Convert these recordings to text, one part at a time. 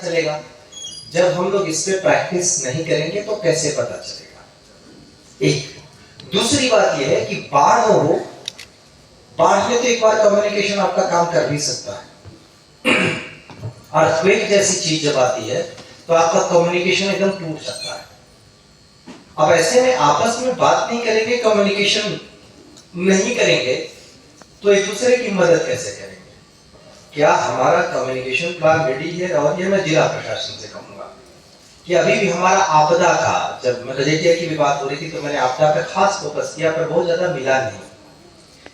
चलेगा। जब हम लोग इस पे प्रैक्टिस नहीं करेंगे तो कैसे पता चलेगा। एक दूसरी बात यह है कि बाढ़ हो, बाढ़ में तो एक बार कम्युनिकेशन आपका काम कर भी सकता है। अर्थक्वेक जैसी चीज जब आती है तो आपका कम्युनिकेशन एकदम टूट सकता है। अब ऐसे में आपस में बात नहीं करेंगे, कम्युनिकेशन नहीं करेंगे तो एक दूसरे की मदद कैसे करेंगे। क्या हमारा कम्युनिकेशन प्लान रेडी है? और ये मैं जिला प्रशासन से कहूंगा कि अभी भी हमारा आपदा का, जब मलेरिया की भी बात हो रही थी तो मैंने आपदा पर खास फोकस किया, पर बहुत ज्यादा मिला नहीं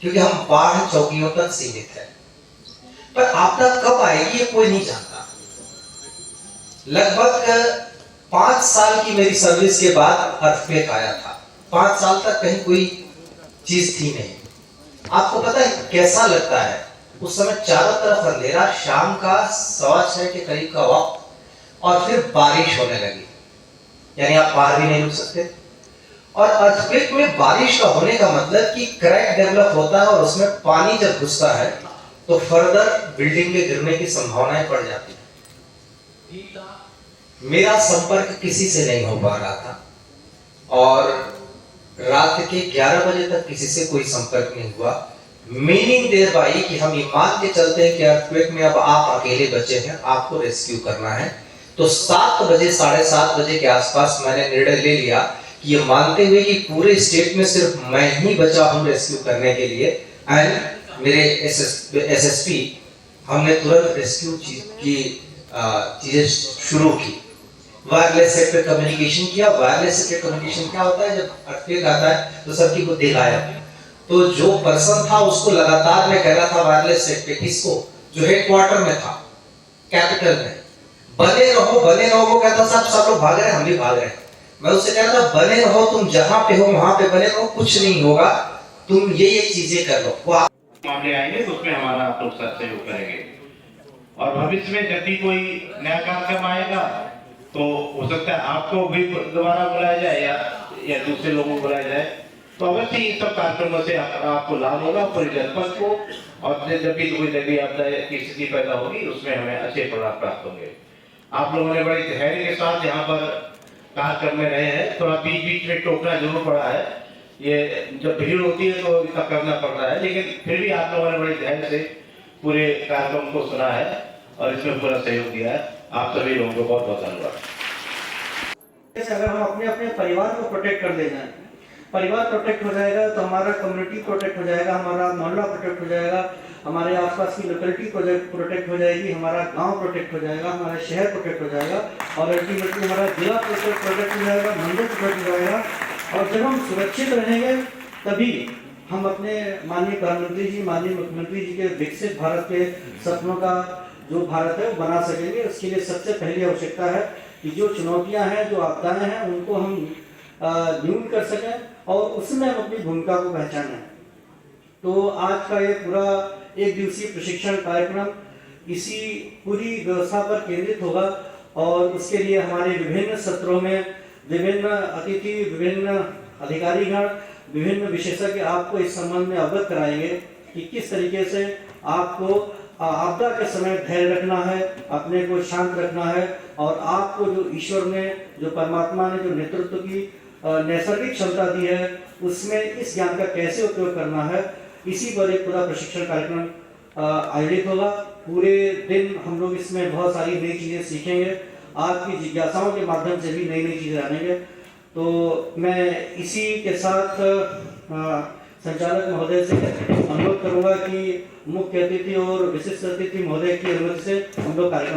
क्योंकि हम बाढ़ चौकियों तक सीमित है। पर आपदा कब आएगी ये कोई नहीं जानता। लगभग 5 साल की मेरी सर्विस के बाद अर्थक्वेक आया था। 5 साल तक कहीं कोई चीज थी नहीं। आपको पता है कैसा लगता है? उस समय चारों तरफ अंधेरा, शाम का 6:15 के करीब का वक्त, और फिर बारिश होने लगी, यानी आप बाहर भी नहीं रुक सकते। और अर्थक्वेक में बारिश का होने का मतलब कि क्रैक डेवलप होता है और उसमें पानी जब घुसता है तो फर्दर बिल्डिंग के गिरने की संभावनाएं बढ़ जाती है। मेरा संपर्क किसी से नहीं हो पा रहा था और रात के 11 बजे तक किसी से कोई संपर्क नहीं हुआ। मीनिंग देर पाई कि हम ये मान के चलते हैं कि अर्थक्वेक में अब आप अकेले बचे हैं, आपको रेस्क्यू करना है। तो 7 बजे 7:30 बजे के आसपास मैंने निर्णय ले लिया कि ये मानते हुए कि पूरे स्टेट में सिर्फ मैं ही बचा हूं रेस्क्यू करने के लिए, एंड मेरे एसएसपी, हमने तुरंत रेस्क्यू की चीजें शुरू की। वायरलेस सेट पे कम्युनिकेशन किया। वायरलेस सेट पे कम्युनिकेशन क्या होता है? जब अर्थक्वेक आता है तो सबकी बुद्धि गायब। तो जो पर्सन था उसको लगातार मैं कह रहा था वायरलेस सेट पे, किसको? जो हेडक्वार्टर में था, कैपिटल में, बने रहो बने रहो। वो कहता साहब सब लोग भाग रहे हैं, हम भी भाग रहे हैं। मैं उससे कहता बने रहो, तुम जहां पे हो वहां पे बने रहो, कुछ नहीं होगा, तुम ये चीजें कर लो। वो मामले आएंगे तो उसमें हमारा आप लोग सहयोग करेंगे। और भविष्य में जब भी कोई नया कार्यक्रम आएगा तो हो सकता है आपको भी दोबारा बुलाया जाए या दूसरे लोगों को बुलाया जाए, तो अवश्य इन सब कार्यक्रमों से आपको लाभ होगा पूरे जनपद को। और जब भी कोई नई आपदा की स्थिति पैदा होगी उसमें हमें अच्छे परिणाम प्राप्त होंगे। आप लोगों ने बड़े धैर्य के साथ यहाँ पर कार्यक्रम में रहे हैं। थोड़ा बीच बीच में टोकना जरूर पड़ा है, ये जब भीड़ होती है तो इतना करना पड़ता है, लेकिन फिर भी आप लोगों ने बड़े धैर्य से पूरे कार्यक्रम को सुना है और इसमें पूरा सहयोग दिया है। आप सभी लोगों को बहुत बहुत धन्यवाद। अगर हम अपने अपने परिवार को प्रोटेक्ट कर ले जाएं, परिवार प्रोटेक्ट हो जाएगा तो हमारा कम्युनिटी प्रोटेक्ट हो जाएगा, हमारा मोहल्ला प्रोटेक्ट हो जाएगा, हमारे आसपास की लोकेलिटी प्रोटेक्ट हो जाएगी, हमारा गांव प्रोटेक्ट हो जाएगा, हमारा शहर प्रोटेक्ट हो जाएगा, और अल्टीमेटली हमारा जिला प्रोटेक्ट हो जाएगा, मंडल प्रोटेक्ट हो जाएगा। और जब हम सुरक्षित रहेंगे तभी हम अपने माननीय प्रधानमंत्री जी, माननीय मुख्यमंत्री जी के विकसित भारत के सपनों का जो भारत है वो बना सकेंगे। उसके लिए सबसे पहली आवश्यकता है कि जो चुनौतियां हैं, जो आपदाएं हैं, उनको हम न्यून कर सकें और उसमें हम अपनी भूमिका को पहचानें। तो आज का ये पूरा 1 दिवसीय प्रशिक्षण कार्यक्रम इसी पूरी व्यवस्था पर केंद्रित होगा और उसके लिए हमारे विभिन्न सत्रों में विभिन्न अतिथि, विभिन्न अधिकारीगण, विभिन्न विशेषज्ञ आपको इस संबंध में अवगत कराएंगे कि किस तरीके से आपको आपदा के समय धैर्य रखना है, अपने को शांत रखना है, और आपको जो ईश्वर ने, जो परमात्मा ने जो नेतृत्व की नैसर्गिक क्षमता दी है उसमें इस ज्ञान का कैसे उपयोग करना है। इसी पर एक पूरा प्रशिक्षण कार्यक्रम आयोजित होगा। पूरे दिन हम लोग इसमें बहुत सारी नई चीज़ें सीखेंगे, आपकी जिज्ञासाओं के माध्यम से भी नई नई चीज़ें जानेंगे। तो मैं इसी के साथ संचालक महोदय से अनुरोध करूंगा कि मुख्य अतिथि और विशिष्ट अतिथि महोदय की अनुमति से हम लोग कार्यक्रम